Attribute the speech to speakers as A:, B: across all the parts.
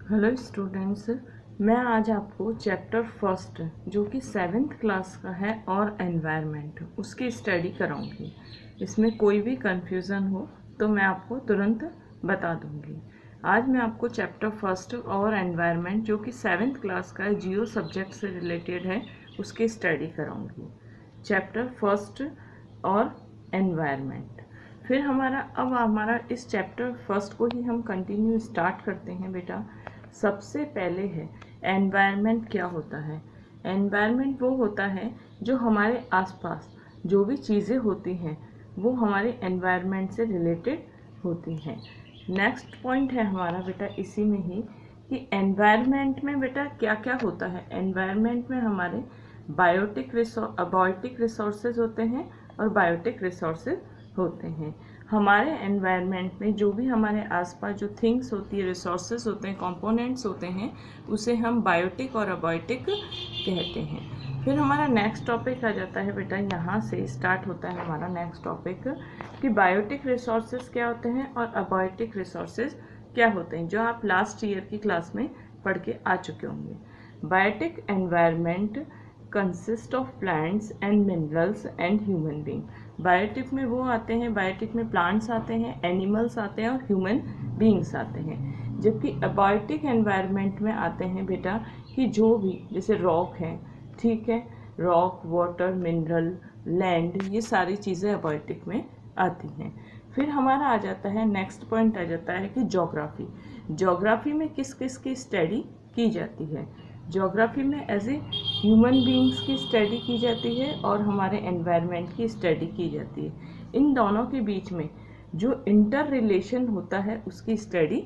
A: Hello students, मैं आज आपको चैप्टर फर्स्ट जो कि 7th क्लास का है और एनवायरनमेंट उसकी स्टडी कराऊंगी। इसमें कोई भी कंफ्यूजन हो तो मैं आपको तुरंत बता दूंगी। आज मैं आपको चैप्टर फर्स्ट और एनवायरनमेंट जो कि 7th क्लास का है, जियो सब्जेक्ट से रिलेटेड है, उसकी स्टडी कराऊंगी। चैप्टर फर्स्ट और एनवायरनमेंट। फिर हमारा इस चैप्टर फर्स्ट को ही हम कंटिन्यू स्टार्ट करते हैं बेटा। सबसे पहले है एनवायरनमेंट क्या होता है। एनवायरनमेंट वो होता है जो हमारे आसपास जो भी चीज़ें होती हैं वो हमारे एनवायरनमेंट से रिलेटेड होती हैं। नेक्स्ट पॉइंट है हमारा बेटा इसी में ही कि एनवायरनमेंट में बेटा क्या क्या होता है। एनवायरनमेंट में हमारे अबायोटिक रिसोर्सेज होते हैं और बायोटिक रिसोर्सेज होते हैं। हमारे एनवायरनमेंट में जो भी हमारे आसपास जो थिंग्स होती है, रिसोर्सेज होते हैं, कंपोनेंट्स होते हैं, उसे हम बायोटिक और अबायोटिक कहते हैं। फिर हमारा नेक्स्ट टॉपिक आ जाता है बेटा, यहाँ से स्टार्ट होता है हमारा नेक्स्ट टॉपिक कि बायोटिक रिसोर्सेज क्या होते हैं और अबायोटिक रिसोर्सेज क्या होते हैं, जो आप लास्ट ईयर की क्लास में पढ़ के आ चुके होंगे। Biotic environment consist of plants and minerals and human being. Biotic में वो आते हैं, बायोटिक में प्लांट्स आते हैं, एनिमल्स आते हैं और ह्यूमन बींग्स आते हैं। जबकि अबायोटिक एनवायरनमेंट में आते हैं बेटा कि जो भी जैसे रॉक है, ठीक है, रॉक, वाटर, मिनरल, लैंड, ये सारी चीज़ें अबायोटिक में आती हैं। फिर हमारा आ जाता है नेक्स्ट पॉइंट आ जाता है कि ज्योग्राफी। ज्योग्राफी में किस किस की स्टडी की जाती है। ज्योग्राफी में एज ए ह्यूमन बींग्स की स्टडी की जाती है और हमारे एनवायरनमेंट की स्टडी की जाती है। इन दोनों के बीच में जो इंटर रिलेशन होता है उसकी स्टडी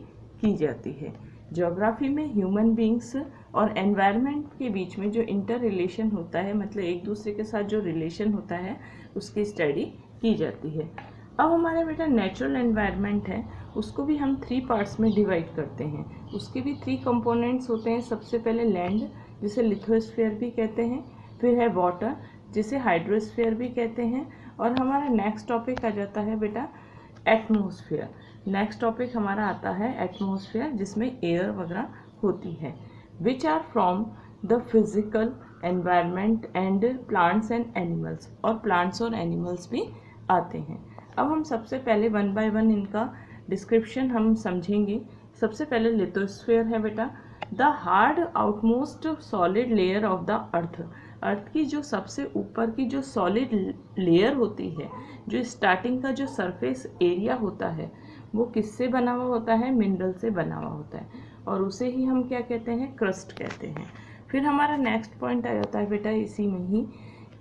A: की जाती है। ज्योग्राफी में ह्यूमन बींग्स और एनवायरनमेंट के बीच में जो इंटर रिलेशन होता है, मतलब एक दूसरे के साथ जो रिलेशन होता है, उसकी स्टडी की जाती है। अब हमारे बेटा नेचुरल एनवायरनमेंट है, उसको भी हम 3 पार्ट्स में डिवाइड करते हैं। उसके भी 3 कंपोनेंट्स होते हैं। सबसे पहले लैंड, जिसे लिथोस्फीयर भी कहते हैं। फिर है वाटर, जिसे हाइड्रोस्फीयर भी कहते हैं। और हमारा नेक्स्ट टॉपिक आ जाता है बेटा एटमॉस्फेयर। नेक्स्ट टॉपिक हमारा आता है एटमॉस्फेयर, जिसमें एयर वगैरह होती है, which are from the physical environment and plants and animals. और प्लांट्स और एनिमल्स भी आते हैं। अब हम सबसे पहले 1 बाय 1 इनका डिस्क्रिप्शन हम समझेंगे। सबसे पहले लिथोस्फीयर है बेटा, the hard outmost solid layer of the earth. Earth की जो सबसे ऊपर की जो सॉलिड लेयर होती है, जो स्टार्टिंग का जो सरफेस एरिया होता है, वो किससे बना हुआ होता है? मिनरल से बना हुआ होता है, और उसे ही हम क्या कहते हैं? क्रस्ट कहते हैं। फिर हमारा नेक्स्ट पॉइंट आ जाता है बेटा इसी में ही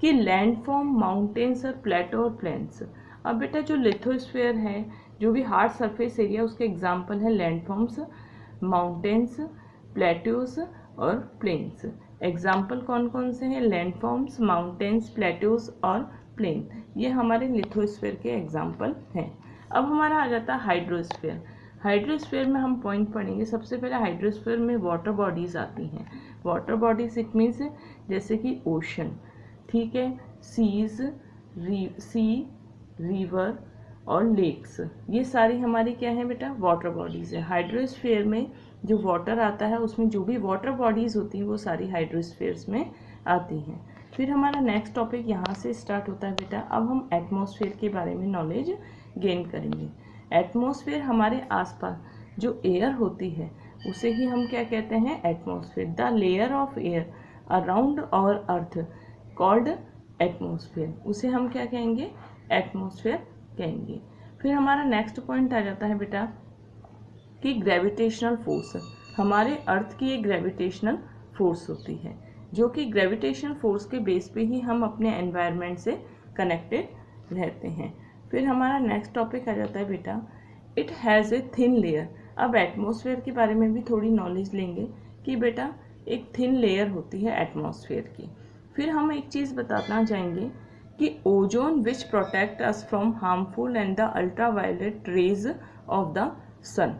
A: कि लैंडफॉर्म, माउंटेन्स और प्लेटो और प्लेन्स। अब बेटा जो लिथोस्फीयर है, जो भी हार्ड सरफेस एरिया, उसके एग्जाम्पल है लैंडफॉर्म्स, माउंटेन्स, प्लेट्यूज और प्लेन्स। एग्जाम्पल कौन कौन से हैं? लैंडफॉर्म्स, माउंटेन्स, प्लेट्यूज और प्लेन। ये हमारे लिथोस्फीयर के एग्जाम्पल हैं। अब हमारा आ जाता है हाइड्रोस्फीयर। हाइड्रोस्फीयर में हम पॉइंट पढ़ेंगे। सबसे पहले हाइड्रोस्फीयर में वाटर बॉडीज आती हैं। वाटर बॉडीज इट मीन्स जैसे कि ओशन, ठीक है, सीज, सी, रिवर और लेक्स, ये सारी हमारी क्या है बेटा? वाटर बॉडीज़ है। हाइड्रोस्फीयर में जो वाटर आता है, उसमें जो भी वाटर बॉडीज़ होती हैं वो सारी हाइड्रोस्फीयर्स में आती हैं। फिर हमारा नेक्स्ट टॉपिक यहाँ से स्टार्ट होता है बेटा। अब हम एटमॉस्फेयर के बारे में नॉलेज गेन करेंगे। एटमॉस्फेयर हमारे आसपास जो एयर होती है उसे ही हम क्या कहते हैं? Atmosphere. The layer of air around our earth called atmosphere, उसे हम क्या कहेंगे? एटमॉस्फेयर कहेंगे। फिर हमारा नेक्स्ट पॉइंट आ जाता है बेटा कि ग्रेविटेशनल फोर्स। हमारे अर्थ की एक ग्रेविटेशनल फोर्स होती है, जो कि ग्रेविटेशनल फोर्स के बेस पे ही हम अपने एनवायरनमेंट से कनेक्टेड रहते हैं। फिर हमारा नेक्स्ट टॉपिक आ जाता है बेटा it has a thin layer. अब एटमॉस्फेयर के बारे में भी थोड़ी नॉलेज लेंगे कि बेटा एक थिन लेयर होती है एटमॉस्फेयर की। फिर हम एक चीज़ बताना चाहेंगे कि ozone which protect us from harmful and the ultraviolet rays of the sun,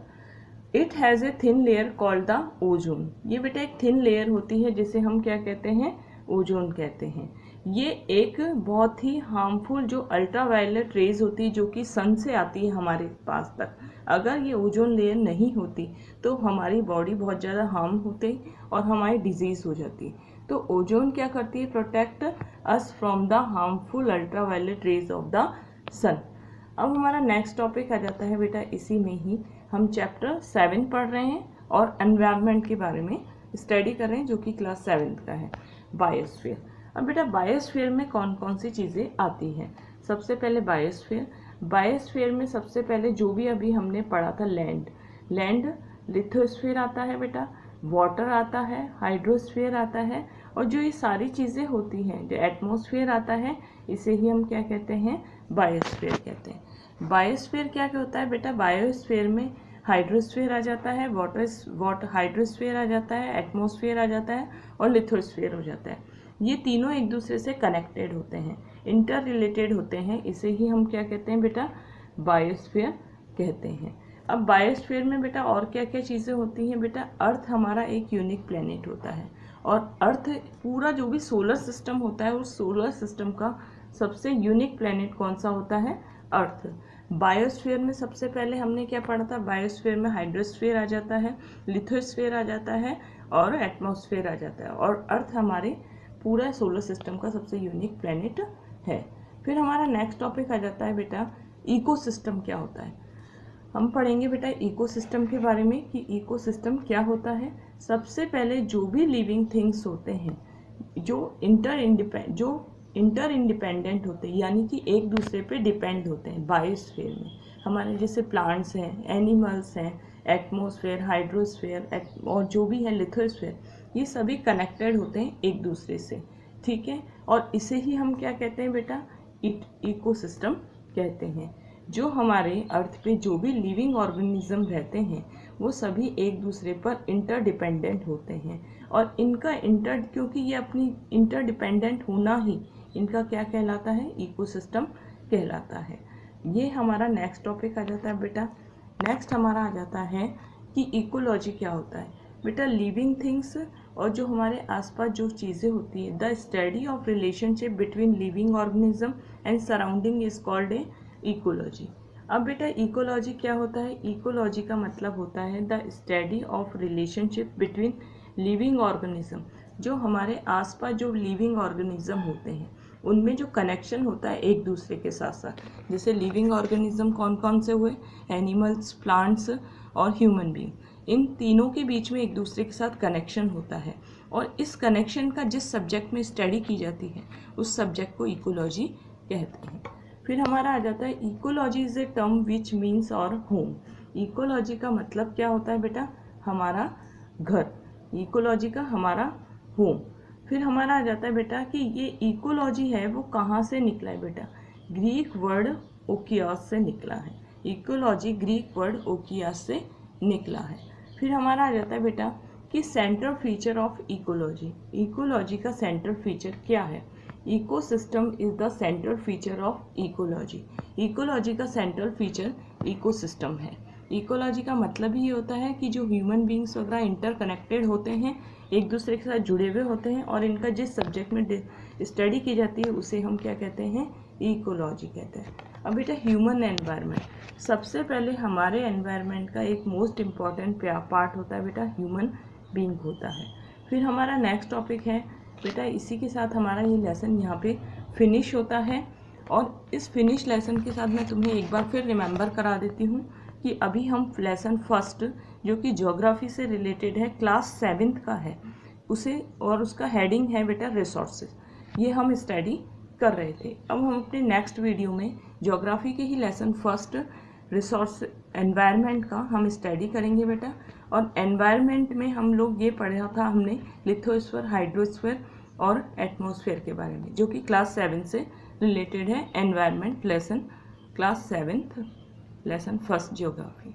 A: it has a thin layer called the ozone. ये बेटा एक थिन लेयर होती है जिसे हम क्या कहते हैं? ओजोन कहते हैं। ये एक बहुत ही हार्मफुल जो अल्ट्रावायलेट रेज होती है जो कि सन से आती है हमारे पास तक, अगर ये ओजोन लेयर नहीं होती तो हमारी बॉडी बहुत ज़्यादा हार्म होती और हमारी डिजीज़ हो जाती। तो ओजोन क्या करती है, protect us from the harmful ultraviolet rays of the sun. अब हमारा नेक्स्ट टॉपिक आ जाता है बेटा, इसी में ही हम चैप्टर 7 पढ़ रहे हैं और एनवायरनमेंट के बारे में स्टडी कर रहे हैं जो कि क्लास 7 का है, बायोस्फीयर। अब बेटा बायोस्फीयर में कौन कौन सी चीज़ें आती हैं। सबसे पहले बायोस्फीयर में सबसे पहले जो भी अभी हमने पढ़ा था लैंड लिथोस्फीयर आता है बेटा, वाटर आता है, हाइड्रोस्फीयर आता है, और जो ये सारी चीज़ें होती हैं, जो एटमॉस्फेयर आता है, इसे ही हम क्या कहते हैं, बायोस्फीयर कहते हैं। बायोस्फीयर क्या होता है बेटा, बायोस्फीयर में हाइड्रोस्फीयर आ जाता है, वाटर हाइड्रोस्फीयर आ जाता है, एटमॉस्फेयर आ जाता है और लिथोस्फीयर हो जाता है। ये तीनों एक दूसरे से कनेक्टेड होते हैं, इंटर रिलेटेड होते हैं, इसे ही हम क्या कहते हैं बेटा, बायोस्फीयर कहते हैं। अब बायोस्फीयर में बेटा और क्या क्या चीज़ें होती हैं बेटा, अर्थ हमारा एक यूनिक प्लेनेट होता है और अर्थ पूरा जो भी सोलर सिस्टम होता है उस सोलर सिस्टम का सबसे यूनिक प्लेनेट कौन सा होता है, अर्थ। बायोस्फीयर में सबसे पहले हमने क्या पढ़ा था, बायोस्फीयर में हाइड्रोस्फीयर आ जाता है, लिथोस्फीयर आ जाता है और एटमॉस्फेयर आ जाता है, और अर्थ हमारे पूरा सोलर सिस्टम का सबसे यूनिक प्लेनेट है। फिर हमारा नेक्स्ट टॉपिक आ जाता है बेटा, इकोसिस्टम क्या होता है। हम पढ़ेंगे बेटा इकोसिस्टम के बारे में कि इकोसिस्टम क्या होता है। सबसे पहले जो भी लिविंग थिंग्स होते हैं जो इंटर इंडिपेंडेंट होते हैं, यानी कि एक दूसरे पे डिपेंड होते हैं बायोस्फीयर में, हमारे जैसे प्लांट्स हैं, एनिमल्स हैं, एटमॉस्फेयर, हाइड्रोस्फीयर और जो भी है लिथोस्फीयर, ये सभी कनेक्टेड होते हैं एक दूसरे से, ठीक है। और इसे ही हम क्या कहते हैं बेटा, इकोसिस्टम कहते हैं। जो हमारे अर्थ पे जो भी लिविंग ऑर्गेनिज्म रहते हैं वो सभी एक दूसरे पर इंटरडिपेंडेंट होते हैं, और इनका क्योंकि ये अपनी इंटरडिपेंडेंट होना ही इनका क्या कहलाता है, इकोसिस्टम कहलाता है। ये हमारा नेक्स्ट टॉपिक आ जाता है बेटा। नेक्स्ट हमारा आ जाता है कि इकोलॉजी क्या होता है बेटा, लिविंग थिंग्स और जो हमारे आसपास जो चीज़ें होती है, the study of relationship between living organism and surrounding is called a ecology. अब बेटा इकोलॉजी क्या होता है, इकोलॉजी का मतलब होता है the study of relationship between living organism, जो हमारे आसपास जो लिविंग ऑर्गेनिज्म होते हैं उनमें जो कनेक्शन होता है एक दूसरे के साथ साथ। जैसे लिविंग ऑर्गेनिज्म कौन कौन से हुए, एनिमल्स, प्लांट्स और ह्यूमन बीइंग, इन तीनों के बीच में एक दूसरे के साथ कनेक्शन होता है, और इस कनेक्शन का जिस सब्जेक्ट में स्टडी की जाती है उस सब्जेक्ट को इकोलॉजी कहते हैं। फिर हमारा आ जाता है ecology is a term which means और होम। इकोलॉजी का मतलब क्या होता है बेटा, हमारा घर, इकोलॉजी का हमारा होम। फिर हमारा आ जाता है बेटा कि ये इकोलॉजी है वो कहाँ से निकला है बेटा, ग्रीक वर्ड ओकियास से निकला है। इकोलॉजी ग्रीक वर्ड ओकियास से निकला है। फिर हमारा आ जाता है बेटा कि central feature of ecology, ecology का सेंट्रल फीचर क्या है, ecosystem is the central feature of ecology. Ecology का सेंट्रल फीचर इकोसिस्टम है। इकोलॉजी का मतलब ही होता है कि जो ह्यूमन बींग्स वगैरह इंटरकनेक्टेड होते हैं, एक दूसरे के साथ जुड़े हुए होते हैं, और इनका जिस सब्जेक्ट में स्टडी की जाती है उसे हम क्या कहते हैं, इकोलॉजी कहते हैं। अब बेटा ह्यूमन एनवायरनमेंट, सबसे पहले हमारे एनवायरनमेंट का एक मोस्ट इम्पॉर्टेंट पार्ट होता है बेटा, ह्यूमन बींग होता है। फिर हमारा नेक्स्ट टॉपिक है बेटा, इसी के साथ हमारा ये लेसन यहाँ पे फिनिश होता है, और इस फिनिश लेसन के साथ मैं तुम्हें एक बार फिर रिमेंबर करा देती हूँ कि अभी हम लेसन फर्स्ट जो कि ज्योग्राफी से रिलेटेड है, क्लास 7 का है उसे, और उसका हेडिंग है बेटा रिसोर्सेज, ये हम स्टडी कर रहे थे। अब हम अपने नेक्स्ट वीडियो में ज्योग्राफी के ही लेसन फर्स्ट रिसोर्स एनवायरनमेंट का हम स्टडी करेंगे बेटा। और एनवायरनमेंट में हम लोग ये पढ़ा था हमने लिथोस्फीयर, हाइड्रोस्फीयर और एटमॉस्फेयर के बारे में, जो कि क्लास 7 से रिलेटेड है। Environment lesson class 7 lesson first geography.